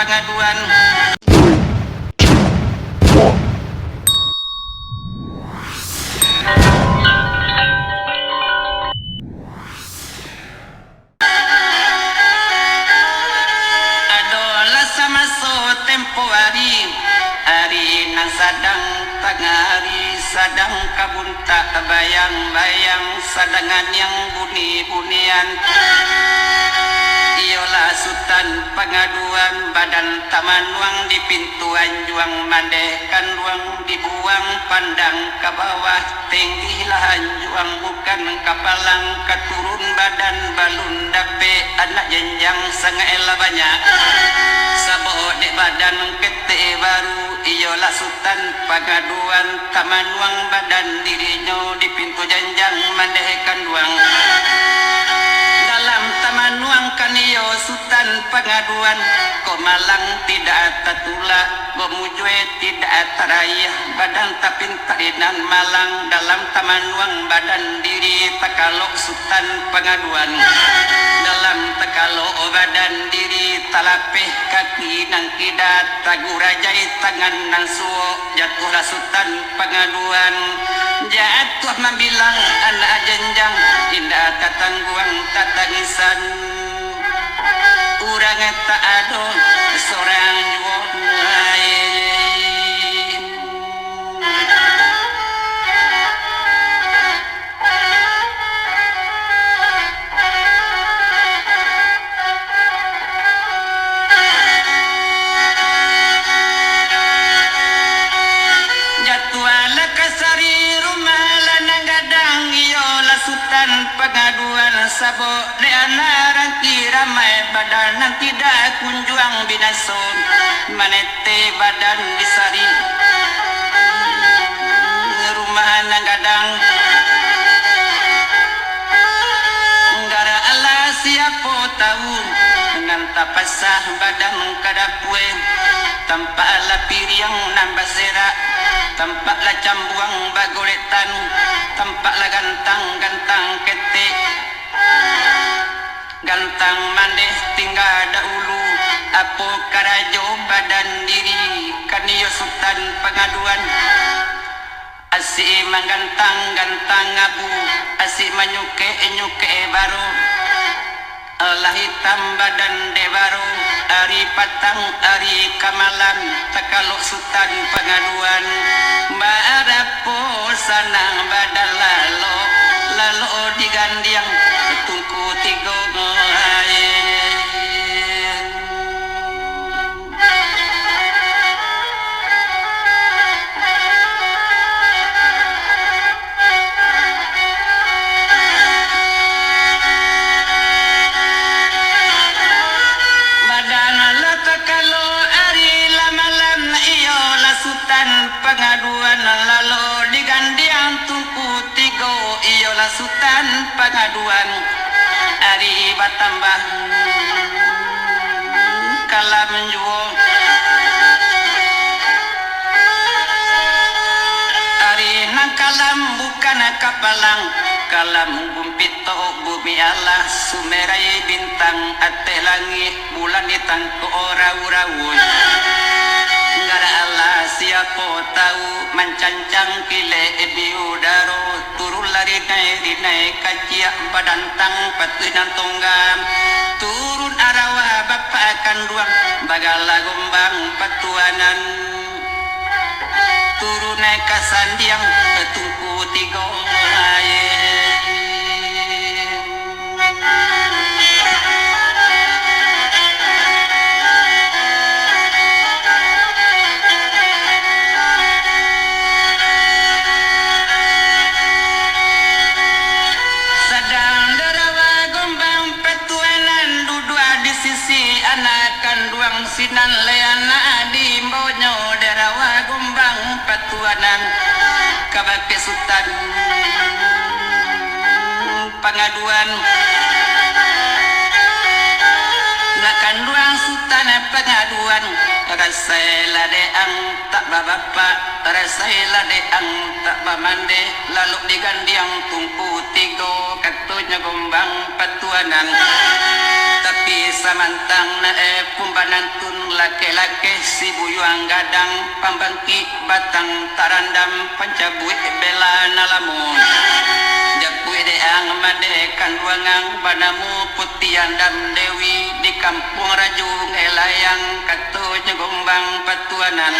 pengaduan. Adolah sama so tempo hari nang sadang tengah hari sadang kabunta bayang-bayang sadangan yang buni-bunian. Iyolah sultan pengaduan badan tamanuang di pintuan juang mandekan ruang dibuang pandang ke bawah tinggilah juang bukan kapalang keturun badan balun dape anak jenjang sangaela banyak sabo dek badan kete baru. Iyolah sultan pengaduan tamanuang badan dirinya di pintu janjang mandekan ruang dalam taman nuang kaniyo sultan pengaduan ko malang tidak tatula ko mujue tidak tarayah badan tapintarinan malang dalam taman nuang badan diri takalok sultan pengaduan dalam takalok badan diri talapeh kaki nang kidat tagurajai tangan nang suo jatuhlah sultan pengaduan jatuh membilang anak jenjang indah tatangguang tatangisan urang tak ado seorang jual lain. Jatuhlah kasari rumah lanang gadang iyolah sultan pengaduan sabo le anaran ramai badan nang tidak kunjuang binason manete badan disari rumah nang gadang ngara Allah siapa tahu dengan tapasah badan kadapue tanpa lapiriang nambah serak tampaklah cambuang bagoletan tampaklah gantang-gantang ketek gantang mandeh tinggal dahulu apo karajo badan diri kaniyo sultan pengaduan asik menggantang-gantang abu asik menyuke baru Allah hitam badan de baru hari patang hari kamalan takalok sultan pengaduan barapo sanang badan lalo digandiang tungku tigo pengaduan lalu digandiang tungku tigo iyolah sultan pengaduan hari batambah kalam menjual hari nang kalam bukan kapalang kalam gumpito bumi Allah sumerai bintang ate langit bulan ditangku ora-uraun ngara Allah siapa tahu mencancang kile di udaro turun lari naik kajiak badan tang patuinan tonggam turun arawa bapak akan ruang bagala gombang patuanan turun naik kasandiang tungku tiga sinan leana di mbonyo derawa gumbang patuanan kabake sultan pengaduan nakan duang sultan pengaduan rasailah deang tak bapak rasailah deang tak bamande lalu digandiang tungku tigo katunya gombang patuanan tapi samantang pumbanantun laki-laki si buyuang gadang pambangki batang tarandam pancabuik bela nalamun japui deang madekan ruangang banamu putiandam dewi di kampung rajung elayang katunya gombang patuanan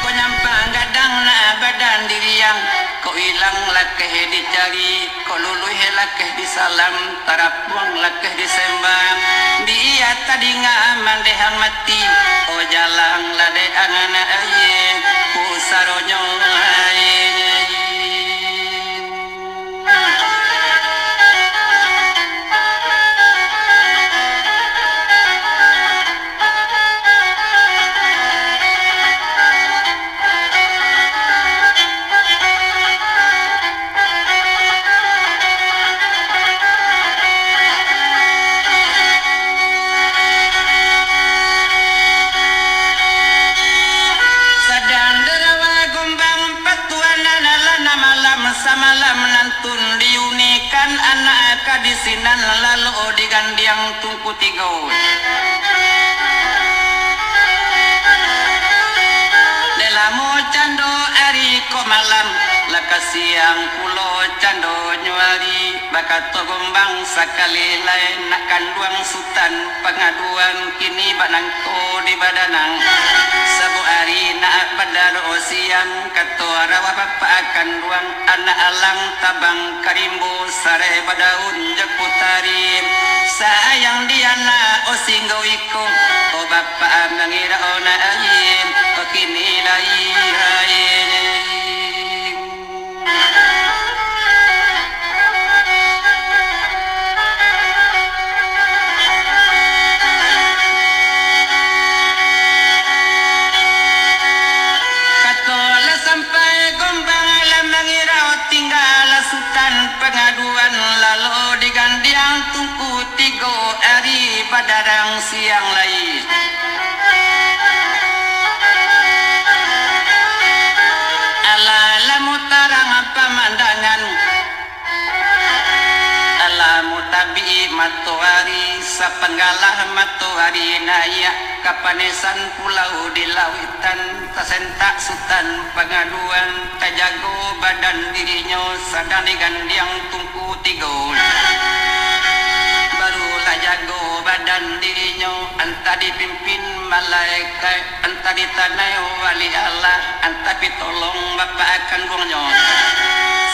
ko nyampang gadang na badan diriang ko ilang lakeh dicari ko luluh lakeh disalam tarapuang lakeh disembang dia tadi ngamandehang mati o jalang lade angana ayin pusaronyo ayin samalam nantun diunikan anak kadisinan lalu digandiang tungku tigo lelamu cando ari ko malam laka siang pulo cando nyuari bakato gombang sakali lain nak kanduang sultan pengaduan kini banangko di badanang sabu ari nak badar osiang kato arawa bapa akan duang anak alang tabang karimbo sare badaun jakutari sayang diana osinggo iko o bapa mengira ona ayin o kini lai ayin pengaduan lalu digandiang tungku tigo ari badarang siang lain ala lamu tarang pemandangan ala mutabi matuari sapenggalah matuari nayak kapanesan pulau di lawitan tasentak sultan pengaduan tajago badan dirinya sadang digandiang tungku tigo barulah jago badan dirinya anta dipimpin malaikat anta ditanai wali Allah anta pitolong bapak akan buangnya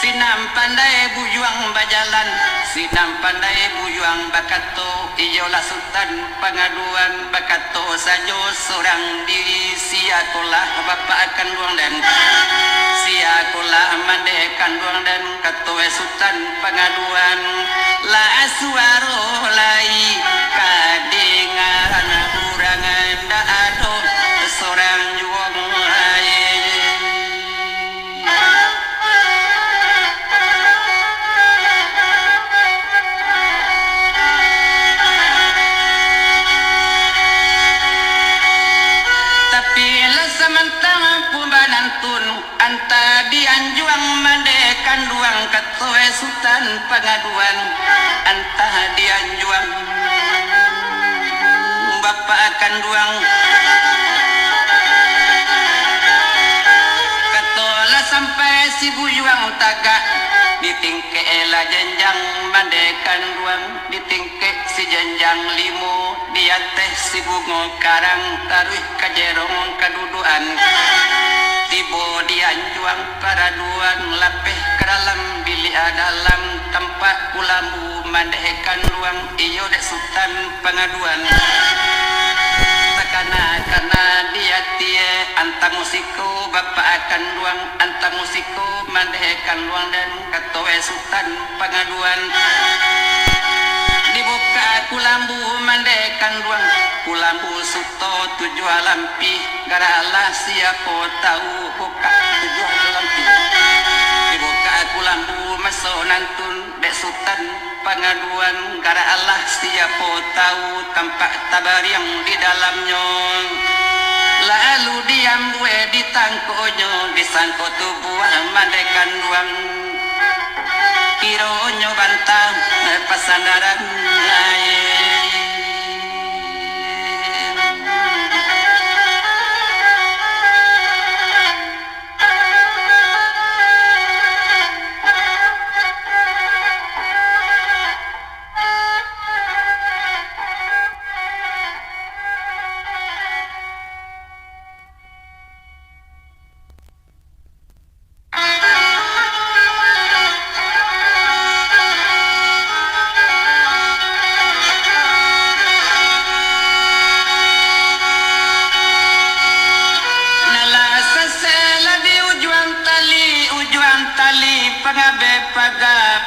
sinam pandai bujuang bajalan sinam pandai bujuang bakato iyolah sultan pengaduan bakato sajo seorang diri siakolah bapak akan buang dan siakolah mandekan buang dan katoe sultan pengaduan la aswaro lai kadingan kurangan da ado seorang juang anta dianjuang mandekan duang katoe sultan pengaduan anta dianjuang bapak akan duang katola sampai si buyuang tagak ditingke ela jenjang mandekan duang ditingke si jenjang limo dia teh si bungo karang taruh kajerong kaduduan tibo dianjuang paraduan lapeh ke dalam bilik dalam tempat ulambu mandekan ruang iyo dek sultan pengaduan takana dia tie antang musiko bapak akan ruang antang musiko mandekan ruang dan katoe sultan pengaduan dibuka kulambu mandekan ruang kulambu suto tujuh alampi gara Allah siapa tahu buka tujuh alampi dibuka kulambu mas masonantun dek sultan pengaduan gara Allah siapa tahu tampak tabariang di dalamnya lalu diam gue ditangkonya disangko tubuh mandekan ruang kironyo bantang pasandaran lain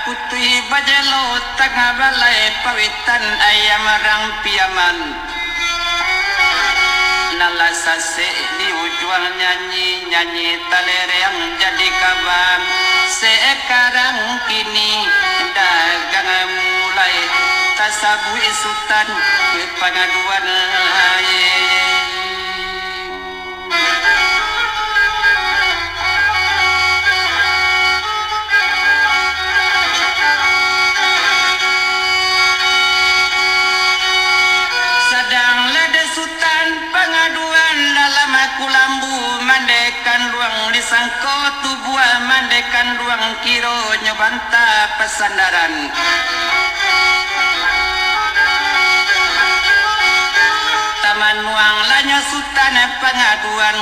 putih bajelo tengah balai pawitan ayam rang piaman nala sase di ujung nyanyi talereng jadi kawan sekarang kini dagang mulai tasabu sultan pengaduan disangko tubuh mandekan ruang kiro nyobanta pesandaran taman nuang lanya sultan pengaduan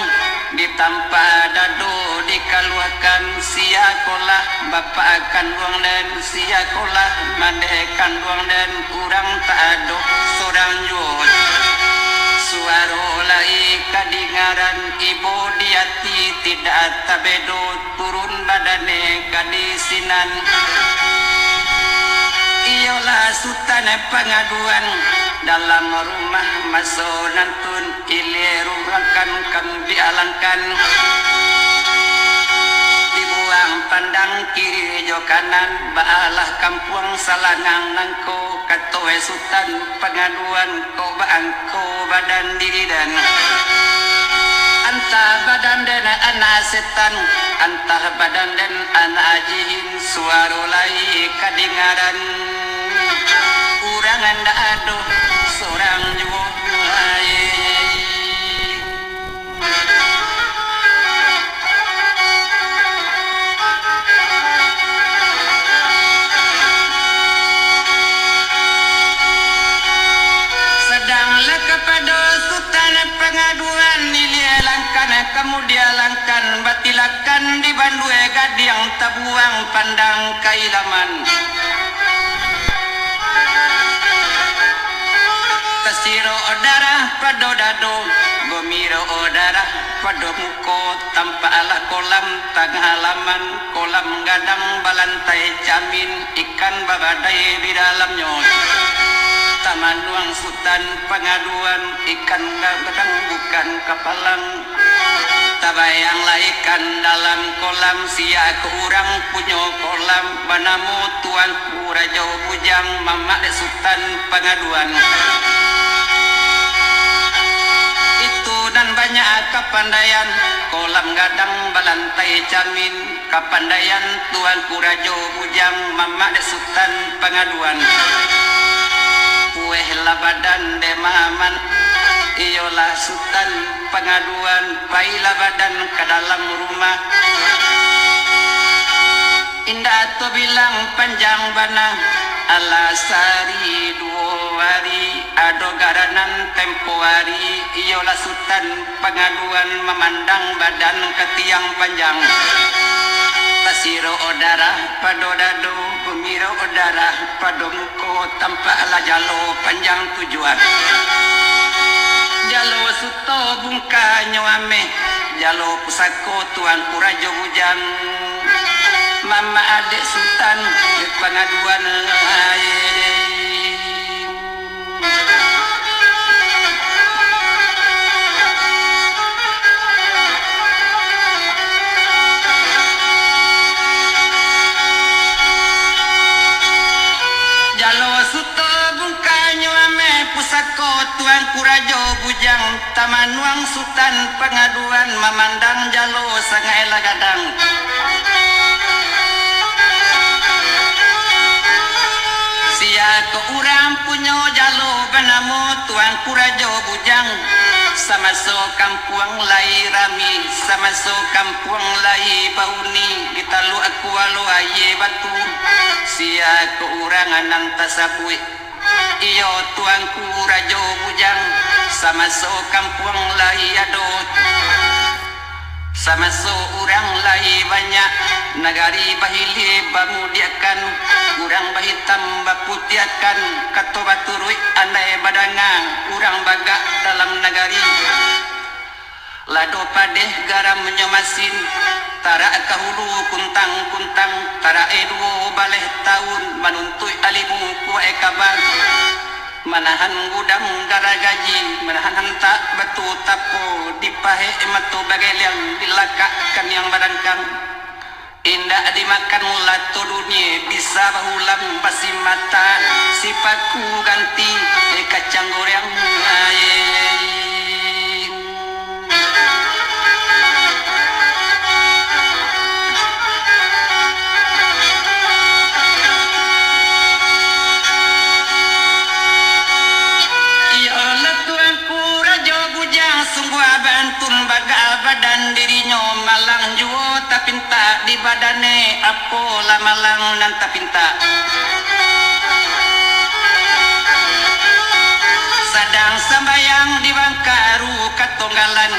ditampa dado dikaluakan siakolah bapak akan ruang dan siakolah mandekan ruang dan kurang tak ada seorang jod suaro lai kadingaran ibu diati tidak tabedo turun badane kadisinan iyalah sultan pengaduan dalam rumah masonantun ilirurangkan kan dialangkan dibuang pandang kiri jo kanan baalah kampung salangang nangko katoe sultan pengaduan ko baangko badan diri dan antah badan dan anak setan antah badan dan anak ajihin suara lai kadingaran kurang anda aduh seorang juga kemudian langkan batilakan di bandue gadiang tabuang pandang kailaman tasiro darah pado dado gomiro darah pado muko tanpa ala kolam tengah halaman kolam gadang balantai jamin ikan babadai di dalamnya taman ruang sultan pengaduan ikan gadang bukan kapalang tabayang laikan dalam kolam sia kurang punya kolam banamu tuan raja bujang mamak de sultan pengaduan itu dan banyak kepandaian kolam gadang balantai jamin kepandaian tuan raja bujang mamak de sultan pengaduan kueh labadan de maman iyalah sultan pengaduan baila badan ke dalam rumah indah tu bilang panjang bana alasari dua hari ado garanan tempo hari iyalah sultan pengaduan memandang badan ke tiang panjang tasiro darah pado dado pemiro darah pado muko tanpa ala jalo panjang tujuan jalo suto bungka nyawame jalo pusako tuan kurajo bujang mama adik sultan di pengaduan memandang jalo sangai lagadang sia ke urang punyo jalo benamo tuan kurajo bujang sama so kampung lai rami sama so kampung lai bauni ditalu aku walu aye batu sia ke urang anang tasabui iyo tuanku rajo bujang sama so kampung lai adot sama so urang lai banyak nagari bahili bamudiakan urang bahitam baputiakan kato baturui andai badangang urang baga dalam nagari lado padeh garam menyomasin tara kahulu kuntang-kuntang tara eduo baleh tahun manuntui alimu kuai kabar manahan gudang garagaji manahan hantak batu tapo dipahe matu bagai liang dilakakan yang badangkang indah dimakan lato dunia bisa bahulang pasi mata sipaku ganti kacang goreng badan dirinya malang juo tapinta di badane apo la malang nan tapinta sadang sambayang di bangkaru katonggalan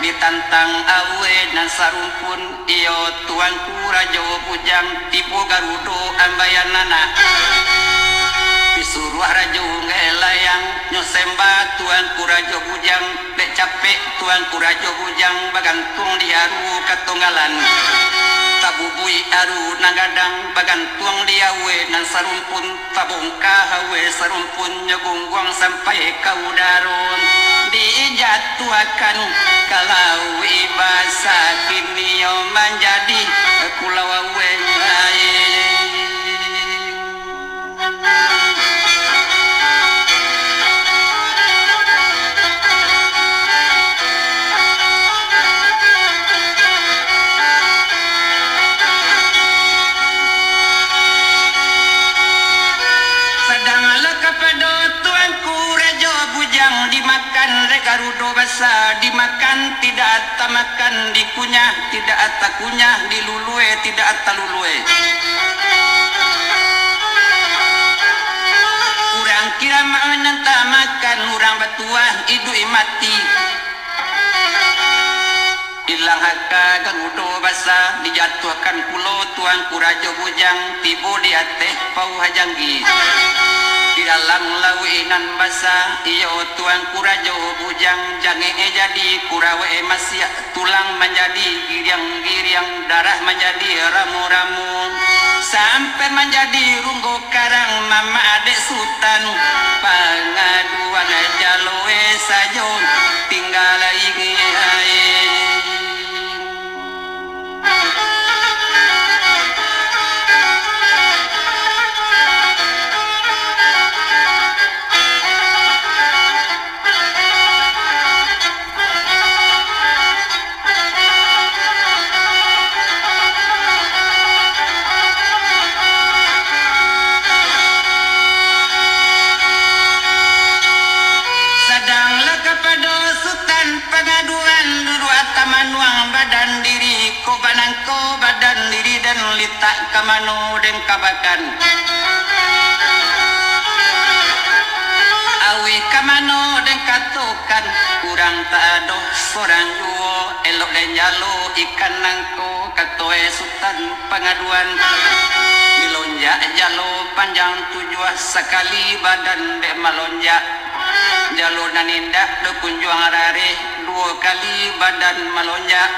ditantang awe nan sarumpun iyo tuanku rajo bujang tipu garudo ambayanana pisuruh rajo ngelayang nyosemba tuanku rajo bujang dek capek tuanku rajo bujang bagantung di aru katonggalan tabubui aru nagadang bagantung di awe nan sarumpun tabongka hawe sarumpun nyegungguang sampai kaudaron dijatuakan kalau ibasa kini yo menjadi kulawawe garudo basa dimakan tidak tamakan dikunyah tidak atakunyah dilulue tidak atalulue urang kira makan tamakan urang batuah idu mati ilang haka garudo basa dijatuhkan pulau tuan kurajo bujang tibo di ateh pau hajanggi di dalam lawinan basa iyo tuan kurajo bujang jange jadi kurawe masih tulang menjadi giriang-giriang darah menjadi ramu-ramu sampai menjadi runggo karang mama adek sultan pangaduan jaloe sajo tinggal lagi badan diri ko banangko badan diri dan litak kamano den kabakan awi kamano den katokan kurang tak adoh sorang juo elok den jalo ikan nangko katoe sultan pengaduan dilonjak jalo panjang tujuh sekali badan dek malonjak jalo nanindak de kunjuang arare dua kali badan malonjak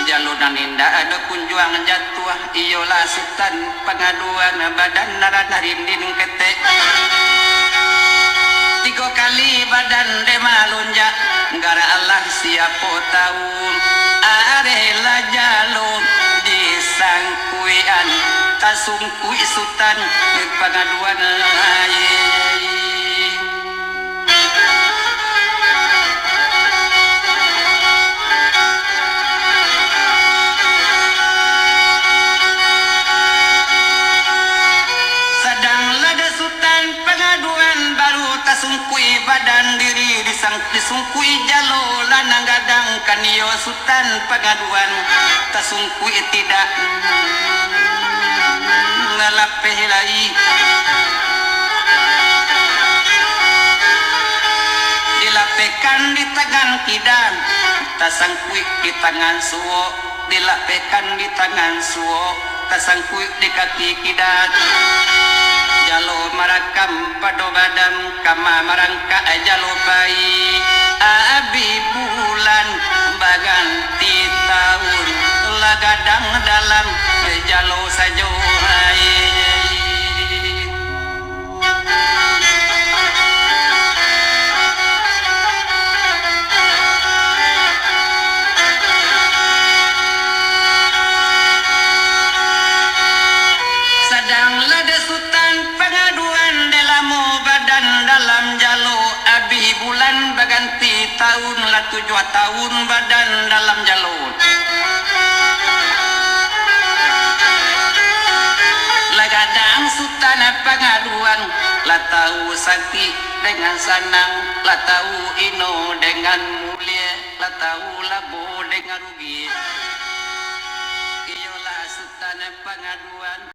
jalo nanindak ada kunjuang jatuh iyola sultan pengaduan badan naranarindin ketek tiga kali badan de malonjak gara Allah siapa tahu arela jalo disangkuian tasungkui sultan pengaduan disungkui jalo lanang gadang kanio Sultan Pengaduan tasungkui tidak ngalapeh lai dilapekan di tangan kidang tasangkui di tangan suwo dilapekan di tangan suwo tasangkui di kaki kidang jalo marakam pado badan kama marangka jalo pai abi bulan baganti tahun lagadang dalam jalo sajo hai sedang lada Sultan Pengaduan delamu badan dalam jalo abi bulan baganti tahun la 7 tahun badan dalam jalo lagadang Sultan Pengaduan la tahu sakti dengan sanang la tahu ino dengan mulia la tahu labo dengan rugi iyalah Sultan Pengaduan